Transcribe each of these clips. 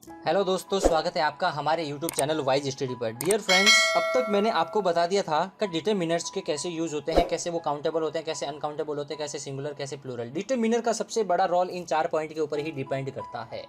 Hello दोस्तों, स्वागत है आपका हमारे YouTube चैनल वाइज स्टडी पर। डियर फ्रेंड्स, अब तक मैंने आपको बता दिया था कि डिटरमिनर्स के कैसे यूज़ होते हैं, कैसे वो काउंटेबल होते हैं, कैसे अनकाउंटेबल होते हैं, कैसे सिंगुलर, कैसे प्लूरल। डिटरमिनर का सबसे बड़ा रोल इन 4 पॉइंट के ऊपर ही डिपेंड करता है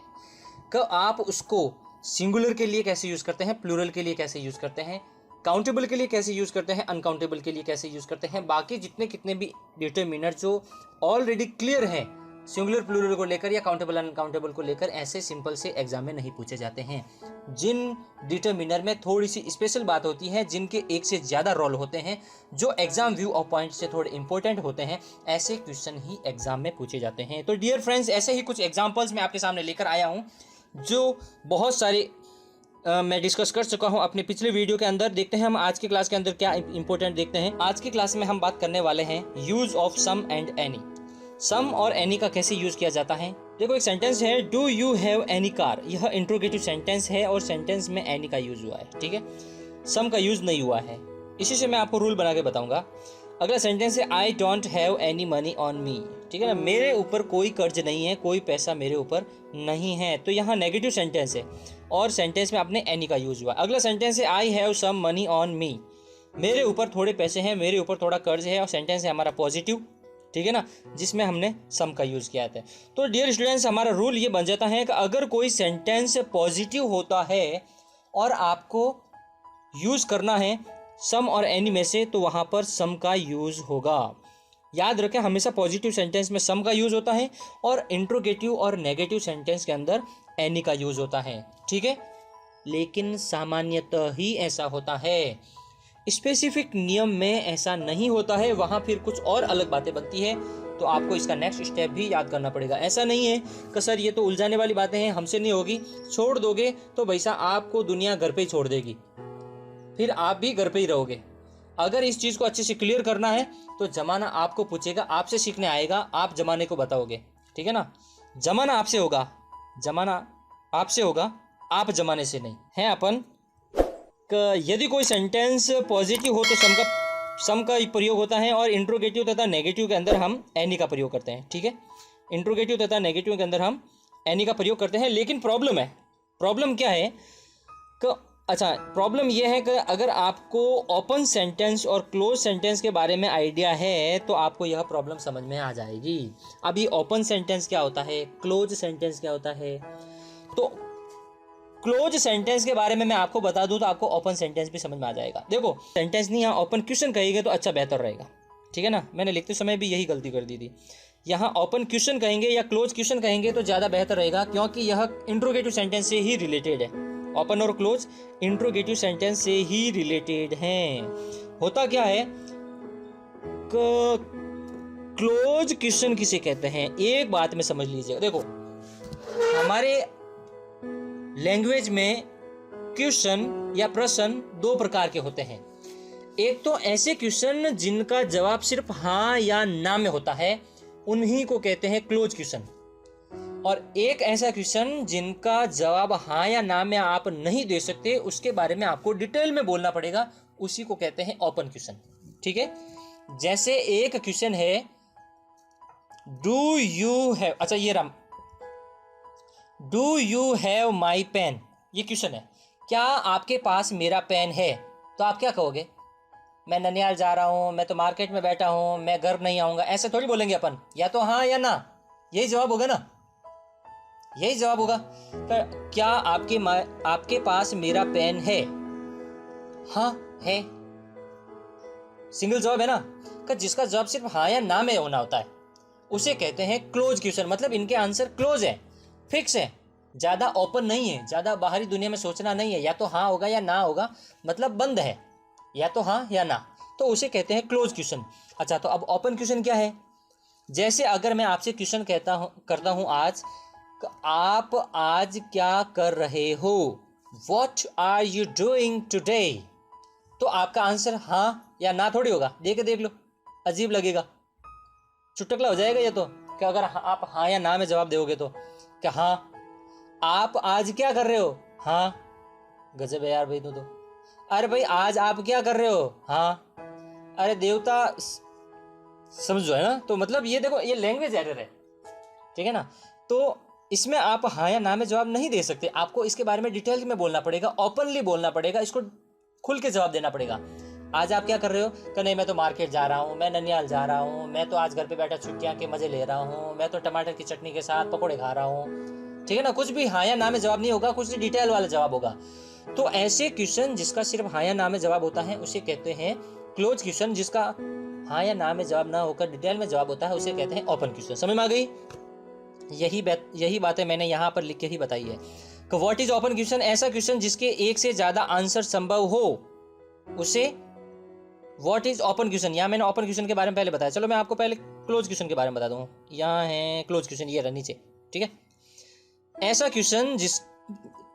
कि आप उसको सिंगुलर के लिए कैसे यूज़ करते हैं, प्लूरल के लिए कैसे यूज़ करते हैं, काउंटेबल के लिए कैसे यूज़ करते हैं, अनकाउंटेबल के लिए कैसे यूज़ करते हैं। बाकी जितने कितने भी डिटरमिनर जो ऑलरेडी क्लियर हैं सिंगुलर प्लूरल को लेकर या काउंटेबल अनकाउंटेबल को लेकर, ऐसे सिंपल से एग्जाम में नहीं पूछे जाते हैं। जिन डिटरमिनर में थोड़ी सी स्पेशल बात होती है, जिनके एक से ज़्यादा रोल होते हैं, जो एग्जाम व्यू ऑफ पॉइंट से थोड़े इंपॉर्टेंट होते हैं, ऐसे क्वेश्चन ही एग्जाम में पूछे जाते हैं। तो डियर फ्रेंड्स, ऐसे ही कुछ एग्जाम्पल्स मैं आपके सामने लेकर आया हूँ जो बहुत सारे मैं डिस्कस कर चुका हूं अपने पिछले वीडियो के अंदर। देखते हैं हम आज की क्लास के अंदर क्या इंपॉर्टेंट देखते हैं। आज की क्लास में हम बात करने वाले हैं use of some and any. Some और एनी का कैसे यूज किया जाता है। देखो, एक सेंटेंस है, do you have any car. यह इंट्रोगेटिव सेंटेंस है और सेंटेंस में एनी का यूज हुआ है, ठीक है। सम का यूज नहीं हुआ है। इसी से मैं आपको रूल बना के बताऊंगा। अगला सेंटेंस है, I don't have any money on मी, ठीक है ना। मेरे ऊपर कोई कर्ज नहीं है, कोई पैसा मेरे ऊपर नहीं है। तो यहाँ नेगेटिव सेंटेंस है और सेंटेंस में आपने एनी का यूज हुआ। अगला सेंटेंस है, I have some money on me. मेरे ऊपर थोड़े पैसे हैं, मेरे ऊपर थोड़ा कर्ज है, और सेंटेंस है हमारा पॉजिटिव, ठीक है ना, जिसमें हमने सम का यूज किया था। तो डियर स्टूडेंट्स, हमारा रूल ये बन जाता है कि अगर कोई सेंटेंस पॉजिटिव होता है और आपको यूज करना है सम और एनी में से, तो वहां पर सम का यूज होगा। याद रखें, हमेशा पॉजिटिव सेंटेंस में सम का यूज होता है और इंट्रोगेटिव और नेगेटिव सेंटेंस के अंदर एनी का यूज होता है, ठीक है। लेकिन सामान्यतः ही ऐसा होता है, स्पेसिफिक नियम में ऐसा नहीं होता है, वहां फिर कुछ और अलग बातें बनती है। तो आपको इसका नेक्स्ट स्टेप भी याद करना पड़ेगा। ऐसा नहीं है कि सर ये तो उलझाने वाली बातें हैं, हमसे नहीं होगी, छोड़ दोगे तो भैया आपको दुनिया घर पे ही छोड़ देगी, फिर आप भी घर पे ही रहोगे। अगर इस चीज़ को अच्छे से क्लियर करना है तो जमाना आपको पूछेगा, आपसे सीखने आएगा, आप जमाने को बताओगे, ठीक है ना। जमाना आपसे होगा, जमाना आपसे होगा, आप जमाने से नहीं है। अपन यदि कोई सेंटेंस पॉजिटिव हो तो सम का प्रयोग होता है, और इंट्रोगेटिव तथा नेगेटिव के अंदर हम एनी का प्रयोग करते हैं, ठीक है। इंट्रोगेटिव तथा नेगेटिव के अंदर हम एनी का प्रयोग करते हैं। लेकिन प्रॉब्लम क्या है कि प्रॉब्लम यह है कि अगर आपको ओपन सेंटेंस और क्लोज सेंटेंस के बारे में आइडिया है तो आपको यह प्रॉब्लम समझ में आ जाएगी। अभी ओपन सेंटेंस क्या होता है, क्लोज सेंटेंस क्या होता है, तो क्लोज सेंटेंस के बारे में मैं आपको बता दूं तो आपको ओपन सेंटेंस भी समझ में आ जाएगा। देखो, सेंटेंस नहीं, यहाँ ओपन क्वेश्चन कहेंगे तो अच्छा बेहतर रहेगा, ठीक है ना। मैंने लिखते समय भी यही गलती कर दी थी। यहाँ ओपन क्वेश्चन कहेंगे या क्लोज क्वेश्चन कहेंगे तो ज़्यादा बेहतर रहेगा, क्योंकि यह इंट्रोगेटिव सेंटेंस से ही रिलेटेड है। ओपन और क्लोज इंट्रोगेटिव सेंटेंस से ही रिलेटेड हैं। होता क्या है, क्लोज क्वेश्चन किसे कहते हैं, एक बात में समझ लीजिएगा। देखो, हमारे लैंग्वेज में क्वेश्चन या प्रश्न दो प्रकार के होते हैं। एक तो ऐसे क्वेश्चन जिनका जवाब सिर्फ हाँ या ना में होता है, उन्हीं को कहते हैं क्लोज क्वेश्चन। और एक ऐसा क्वेश्चन जिनका जवाब हाँ या ना में आप नहीं दे सकते, उसके बारे में आपको डिटेल में बोलना पड़ेगा, उसी को कहते हैं ओपन क्वेश्चन, ठीक है। जैसे एक क्वेश्चन है, डू यू हैव, अच्छा ये Ram, do you have my pen, ये क्वेश्चन है, क्या आपके पास मेरा पेन है। तो आप क्या कहोगे, मैं ननियाल जा रहा हूँ, मैं तो मार्केट में बैठा हूँ, मैं घर नहीं आऊँगा। ऐसे थोड़ी बोलेंगे अपन, या तो हाँ या ना, यही जवाब होगा ना, यही जवाब होगा। पर क्या आपके पास मेरा पेन है, हाँ है, सिंगल जवाब है ना। कि जिसका जवाब सिर्फ हाँ या ना में होना होता है उसे कहते हैं क्लोज क्वेश्चन। मतलब इनके आंसर क्लोज है, फिक्स है, ज़्यादा ओपन नहीं है, ज़्यादा बाहरी दुनिया में सोचना नहीं है, या तो हाँ होगा या ना होगा, मतलब बंद है, या तो हाँ या ना, तो उसे कहते हैं क्लोज क्वेश्चन। अच्छा, तो अब ओपन क्वेश्चन क्या है। जैसे अगर मैं आपसे क्वेश्चन करता हूँ आज, आप आज क्या कर रहे हो, what are you doing today, तो आपका आंसर हाँ या ना थोड़ी होगा। देख लो, अजीब लगेगा, चुटकला हो जाएगा ये तो, कि अगर आप हाँ या ना में जवाब दोगे तो, कि हाँ आप आज क्या कर रहे हो, हाँ, गजब है यार भाई तो। अरे भाई आज आप क्या कर रहे हो, हाँ, अरे देवता, समझो है ना। तो मतलब ये देखो, ये लैंग्वेज एरर है, ठीक है ना। तो इसमें आप हाँ या ना में जवाब नहीं दे सकते, आपको इसके बारे में डिटेल में बोलना पड़ेगा, ओपनली बोलना पड़ेगा, इसको खुल के जवाब देना पड़ेगा। आज आप क्या कर रहे हो कि नहीं मैं तो मार्केट जा रहा हूँ, मैं ननिहाल जा रहा हूँ, मैं तो आज घर पे बैठा छुट्टियाँ के मजे ले रहा हूँ, मैं तो टमाटर की चटनी के साथ पकौड़े खा रहा हूँ, ठीक है ना। कुछ भी हाँ या ना में जवाब नहीं होगा, कुछ डिटेल वाला जवाब होगा। तो ऐसे क्वेश्चन जिसका सिर्फ हाँ या ना में जवाब होता है उसे कहते हैं क्लोज क्वेश्चन। जिसका हाँ या ना में जवाब ना होकर डिटेल में जवाब होता है उसे कहते हैं ओपन क्वेश्चन। समझ में आ गई? यही बातें मैंने यहाँ पर लिख के ही बताई है कि व्हाट इज ओपन क्वेश्चन, ऐसा क्वेश्चन जिसके एक से ज्यादा आंसर संभव हो उसे व्हाट इज ओपन क्वेश्चन। यहाँ मैंने ओपन क्वेश्चन के बारे में पहले बताया, चलो मैं आपको पहले क्लोज क्वेश्चन के बारे में बता दूँ। यहाँ है क्लोज क्वेश्चन, ये रहा नीचे, ठीक है। ऐसा क्वेश्चन जिस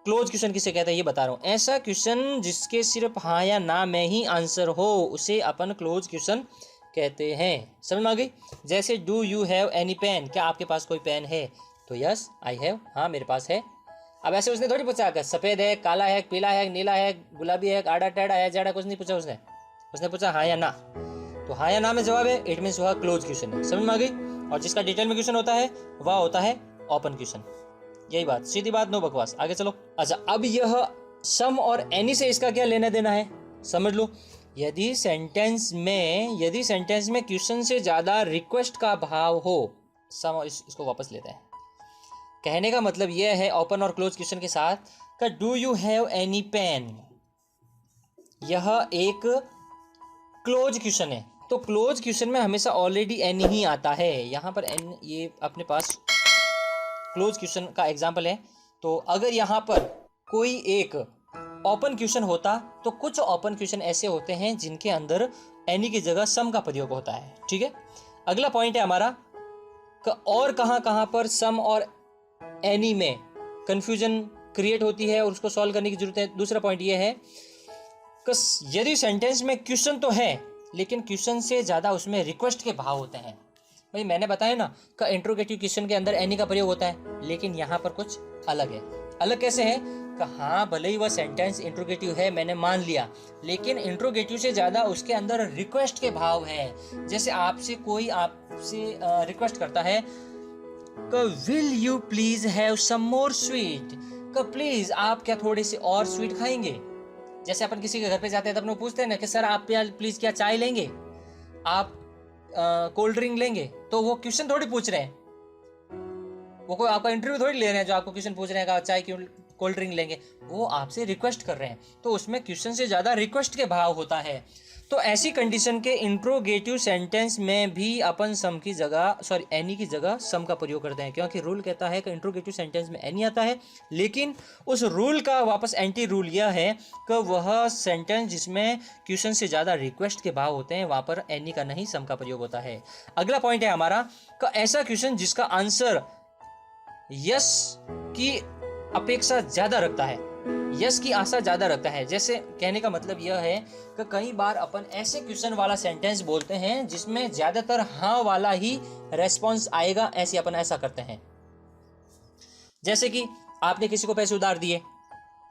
क्लोज क्वेश्चन किसे कहते हैं ये बता रहा हूँ। ऐसा क्वेश्चन जिसके सिर्फ हाँ या ना में ही आंसर हो उसे अपन क्लोज क्वेश्चन कहते हैं। समझ में आ गई? जैसे do you have any pen, क्या आपके पास कोई पेन है? तो यस आई हैव, हाँ मेरे पास है। अब ऐसे उसने थोड़ी पूछा कि सफ़ेद है, काला है, पीला है, नीला है, गुलाबी है, आड़ा टेढ़ा है, जाड़ा, कुछ नहीं पूछा उसने पूछा हाँ या ना। तो हाँ या ना में जवाब है, इट मीन्स वह क्लोज क्वेश्चन है। समझ में आ गई? और जिसका डिटेल में क्वेश्चन होता है वह होता है ओपन क्वेश्चन। यही बात, सीधी बात, नो बकवास। आगे चलो। अच्छा, अब यह सम और एनी से इसका क्या लेना देना है समझ लो। यदि सेंटेंस में क्वेश्चन से ज्यादा रिक्वेस्ट का भाव हो, सम, इसको वापस लेते हैं। कहने का मतलब यह है ओपन और क्लोज क्वेश्चन के साथ का do you have any pen, यह एक क्लोज क्वेश्चन है। तो क्लोज क्वेश्चन में हमेशा ऑलरेडी एनी ही आता है। यहाँ पर एन ये अपने पास क्लोज क्वेश्चन का एग्जाम्पल है। तो अगर यहाँ पर कोई एक ओपन क्वेश्चन होता तो कुछ ओपन क्वेश्चन ऐसे होते हैं जिनके अंदर एनी की जगह सम का प्रयोग होता है, ठीक है। अगला पॉइंट है हमारा और कहाँ पर सम और एनी में कंफ्यूजन क्रिएट होती है और उसको सॉल्व करने की जरूरत है। दूसरा पॉइंट ये है कि यदि सेंटेंस में क्वेश्चन तो है लेकिन क्वेश्चन से ज़्यादा उसमें रिक्वेस्ट के भाव होते हैं। भाई मैंने बताया ना कि इंट्रोगेटिव क्वेश्चन के अंदर एनी का प्रयोग होता है, लेकिन यहाँ पर कुछ अलग है। अलग कैसे है कि हाँ भले ही वह सेंटेंस इंट्रोगेटिव है मैंने मान लिया, लेकिन इंट्रोगेटिव से ज़्यादा उसके अंदर रिक्वेस्ट के भाव है। जैसे कोई आपसे रिक्वेस्ट करता है कि will you please have some more sweet, कि प्लीज आप क्या थोड़े से और स्वीट खाएंगे। जैसे अपन किसी के घर पे जाते हैं तो अपन पूछते हैं ना कि सर आप प्लीज क्या चाय लेंगे, आप कोल्ड ड्रिंक लेंगे। तो वो क्वेश्चन थोड़ी पूछ रहे हैं, वो कोई आपका इंटरव्यू थोड़ी ले रहे हैं जो आपको क्वेश्चन पूछ रहे हैं कि चाय क्यों कोल्ड ड्रिंक लेंगे। वो आपसे रिक्वेस्ट कर रहे हैं, तो उसमें क्वेश्चन से ज्यादा रिक्वेस्ट के भाव होता है। तो ऐसी कंडीशन के इंट्रोगेटिव सेंटेंस में भी अपन एनी की जगह सम का प्रयोग करते हैं, क्योंकि रूल कहता है कि इंट्रोगेटिव सेंटेंस में एनी आता है। लेकिन उस रूल का वापस एंटी रूल यह है कि वह सेंटेंस जिसमें क्वेश्चन से ज़्यादा रिक्वेस्ट के भाव होते हैं वहाँ पर एनी का नहीं सम का प्रयोग होता है। अगला पॉइंट है हमारा कि ऐसा क्वेश्चन जिसका आंसर यस की अपेक्षा ज़्यादा रखता है, यस की आशा ज़्यादा रखता है। जैसे कहने का मतलब यह है कि कई बार अपन ऐसे क्वेश्चन वाला सेंटेंस बोलते हैं जिसमें ज़्यादातर हाँ वाला ही रेस्पॉन्स आएगा, ऐसे अपन ऐसा करते हैं। जैसे कि आपने किसी को पैसे उधार दिए,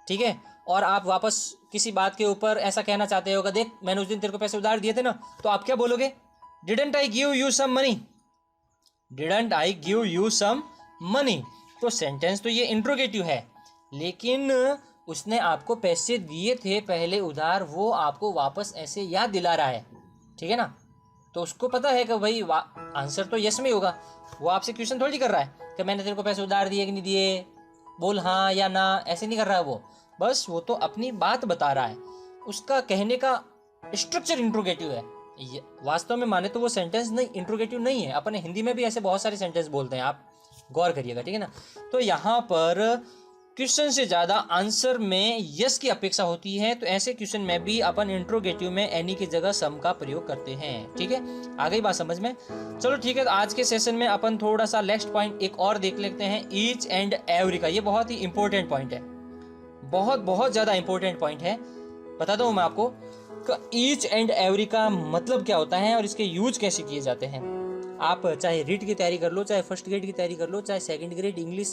ठीक है, और आप वापस किसी बात के ऊपर ऐसा कहना चाहते हो कि देख मैंने उस दिन तेरे को पैसे उधार दिए थे ना, तो आप क्या बोलोगे? Didn't I give you some money, didn't I give you some money. तो सेंटेंस तो ये इंट्रोगेटिव है, लेकिन उसने आपको पैसे दिए थे पहले उधार, वो आपको वापस ऐसे याद दिला रहा है, ठीक है ना। तो उसको पता है कि भाई आंसर तो यस में होगा। वो आपसे क्वेश्चन थोड़ी कर रहा है कि मैंने तेरे को पैसे उधार दिए कि नहीं दिए, बोल हाँ या ना, ऐसे नहीं कर रहा है वो। बस वो तो अपनी बात बता रहा है, उसका कहने का स्ट्रक्चर इंट्रोगेटिव है। वास्तव में माने तो वो सेंटेंस नहीं इंट्रोगेटिव नहीं है। अपने हिंदी में भी ऐसे बहुत सारे सेंटेंस बोलते हैं, आप गौर करिएगा, ठीक है ना। तो यहाँ पर क्वेश्चन से ज़्यादा आंसर में यस की अपेक्षा होती है, तो ऐसे क्वेश्चन में भी अपन इंट्रोगेटिव में एनी की जगह सम का प्रयोग करते हैं, ठीक है। आ गई बात समझ में? चलो ठीक है, तो आज के सेशन में अपन थोड़ा सा नेक्स्ट पॉइंट एक और देख लेते हैं, ईच एंड एवरी का। ये बहुत ही इंपॉर्टेंट पॉइंट है, बहुत ज़्यादा इंपॉर्टेंट पॉइंट है। बता दूँ मैं आपको ईच एंड एवरी का मतलब क्या होता है और इसके यूज कैसे किए जाते हैं। आप चाहे रीट की तैयारी कर लो, चाहे फर्स्ट ग्रेड की तैयारी कर लो, चाहे सेकंड ग्रेड इंग्लिश,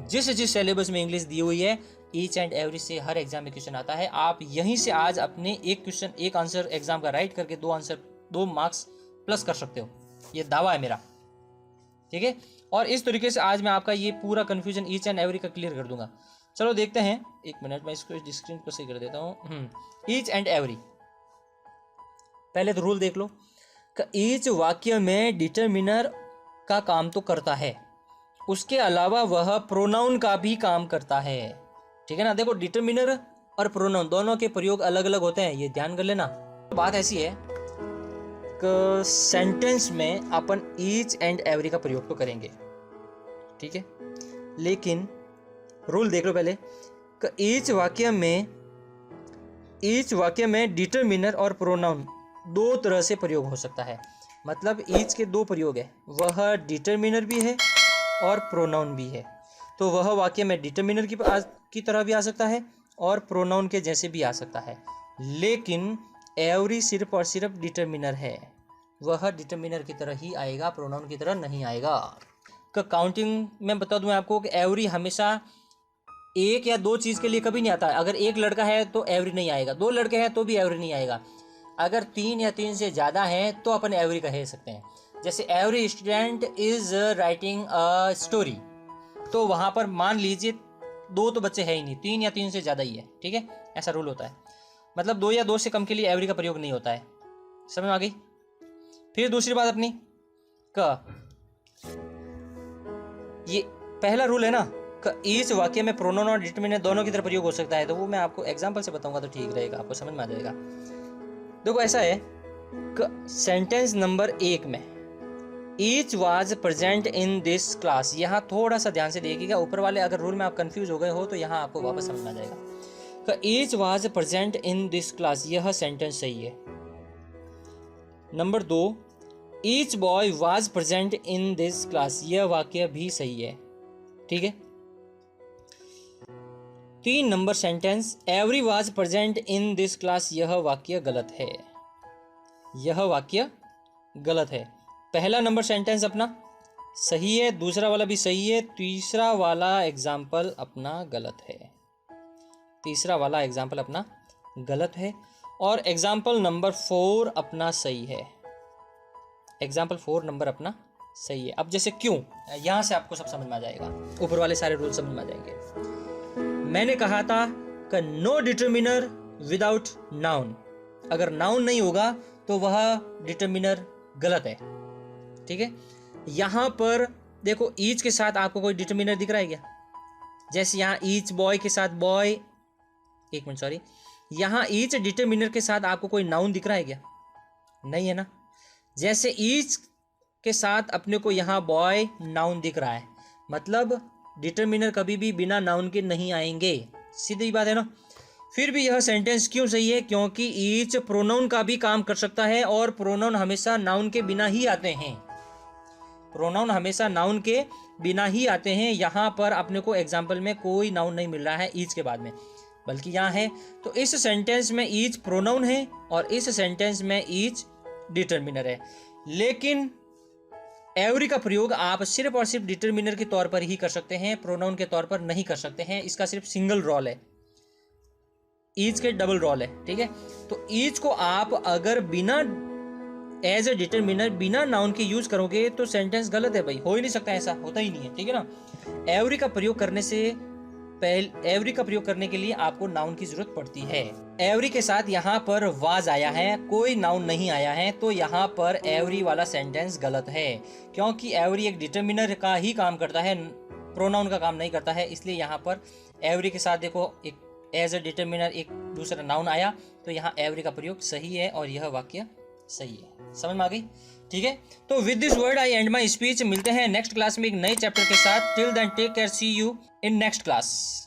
जिस सिलेबस में इंग्लिश दी हुई है, ईच एंड एवरी से हर एग्जाम में क्वेश्चन आता है। आप यहीं से आज अपने एक क्वेश्चन एक आंसर एग्जाम का राइट करके 2 मार्क्स प्लस कर सकते हो, ये दावा है मेरा, ठीक है। और इस तरीके से आज मैं आपका ये पूरा कन्फ्यूजन ईच एंड एवरी का क्लियर कर दूंगा। चलो देखते हैं, एक मिनट मैं इसको स्क्रीन को सही कर देता हूँ। ईच एंड एवरी, पहले तो रूल देख लो कि ईच वाक्य में डिटरमिनर का काम तो करता है, उसके अलावा वह प्रोनाउन का भी काम करता है। ठीक है ना। देखो डिटरमिनर और प्रोनाउन दोनों के प्रयोग अलग अलग होते हैं, ये ध्यान कर लेना। बात ऐसी है कि सेंटेंस में अपन ईच एंड एवरी का प्रयोग तो करेंगे, ठीक है, लेकिन रूल देख लो पहले कि ईच वाक्य में डिटरमिनर और प्रोनाउन दो तरह से प्रयोग हो सकता है। मतलब ईच के दो प्रयोग है, वह डिटरमिनर भी है और प्रोनाउन भी है। तो वह वाक्य में डिटरमिनर की तरह भी आ सकता है और प्रोनाउन के जैसे भी आ सकता है, लेकिन एवरी सिर्फ और सिर्फ डिटरमिनर है, वह डिटरमिनर की तरह ही आएगा, प्रोनाउन की तरह नहीं आएगा। काउंटिंग में बता दूं आपको कि एवरी हमेशा एक या दो चीज़ के लिए कभी नहीं आता है। अगर एक लड़का है तो एवरी नहीं आएगा, दो लड़के हैं तो भी एवरी नहीं आएगा। अगर तीन या तीन से ज़्यादा हैं तो अपन एवरी कह सकते हैं। जैसे every student is writing a story, तो वहाँ पर मान लीजिए दो तो बच्चे हैं ही नहीं, तीन या तीन से ज़्यादा ही है, ठीक है, ऐसा रूल होता है। मतलब दो या दो से कम के लिए एवरी का प्रयोग नहीं होता है। समझ में आ गई। फिर दूसरी बात अपनी ये पहला रूल है ना, ईच वाक्य में प्रोनाउन और डिटरमिनर दोनों की तरफ प्रयोग हो सकता है। तो वो मैं आपको एग्जांपल से बताऊंगा तो ठीक रहेगा, आपको समझ में आ जाएगा। देखो ऐसा है कि सेंटेंस नंबर 1 में each was present in this class, यहाँ थोड़ा सा ध्यान से देखिएगा। ऊपर वाले अगर रूल में आप कंफ्यूज हो गए हो तो यहाँ आपको वापस समझ में आ जाएगा कि each was present in this class, यह सेंटेंस सही है। Number 2, each boy was present in this class, यह वाक्य भी सही है, ठीक है। 3 number sentence every was present in this class, यह वाक्य गलत है, यह वाक्य गलत है। पहला नंबर सेंटेंस अपना सही है, दूसरा वाला भी सही है, तीसरा वाला एग्जाम्पल अपना गलत है, तीसरा वाला एग्जाम्पल अपना गलत है। और एग्जाम्पल नंबर 4 अपना सही है, एग्जाम्पल 4 नंबर अपना सही है। अब जैसे क्यों, यहां से आपको सब समझ में आ जाएगा, ऊपर वाले सारे रूल समझ में आ जाएंगे। मैंने कहा था कि नो डिटरमिनर विदाउट नाउन, अगर नाउन नहीं होगा तो वह डिटरमिनर गलत है, ठीक है। यहां पर देखो ईच के साथ आपको कोई डिटरमिनर दिख रहा है क्या? जैसे यहाँ ईच बॉय के साथ बॉय, एक मिनट सॉरी, यहाँ ईच डिटरमिनर के साथ आपको कोई नाउन दिख रहा है क्या? नहीं है ना। जैसे ईच के साथ अपने को यहाँ बॉय नाउन दिख रहा है, मतलब डिटरमिनर कभी भी बिना नाउन के नहीं आएंगे, सीधी बात है ना। फिर भी यह सेंटेंस क्यों सही है? क्योंकि ईच प्रोनाउन का भी काम कर सकता है और प्रोनाउन हमेशा नाउन के बिना ही आते हैं, प्रोनाउन हमेशा नाउन के बिना ही आते हैं। यहाँ पर अपने को एग्जाम्पल में कोई नाउन नहीं मिल रहा है ईच के बाद में, बल्कि यहाँ है। तो इस सेंटेंस में ईच प्रोनाउन है और इस सेंटेंस में ईच डिटरमिनर है। लेकिन एवरी का प्रयोग आप सिर्फ और सिर्फ डिटरमिनर के तौर पर ही कर सकते हैं, प्रोनाउन के तौर पर नहीं कर सकते हैं। इसका सिर्फ सिंगल रोल है, ईच के डबल रोल है, ठीक है। तो ईच को आप अगर बिना एज ए डिटरमिनर बिना नाउन के यूज करोगे तो सेंटेंस गलत है भाई, हो ही नहीं सकता, ऐसा होता ही नहीं है, ठीक है ना। एवरी का प्रयोग करने से पहले, एवरी का प्रयोग करने के लिए आपको नाउन की जरूरत पड़ती है। एवरी के साथ यहाँ पर वाज आया है, कोई नाउन नहीं आया है, तो यहाँ पर एवरी वाला सेंटेंस गलत है, क्योंकि एवरी एक डिटरमिनर का ही काम करता है, प्रोनाउन का काम नहीं करता है। इसलिए यहाँ पर एवरी के साथ देखो एक एज ए डिटरमिनर एक दूसरा नाउन आया, तो यहाँ एवरी का प्रयोग सही है और यह वाक्य सही है। समझ में आ गई, ठीक है। तो with this word I and my speech. मिलते हैं नेक्स्ट क्लास में एक नए चैप्टर के साथ। Till then take care, see you in next class.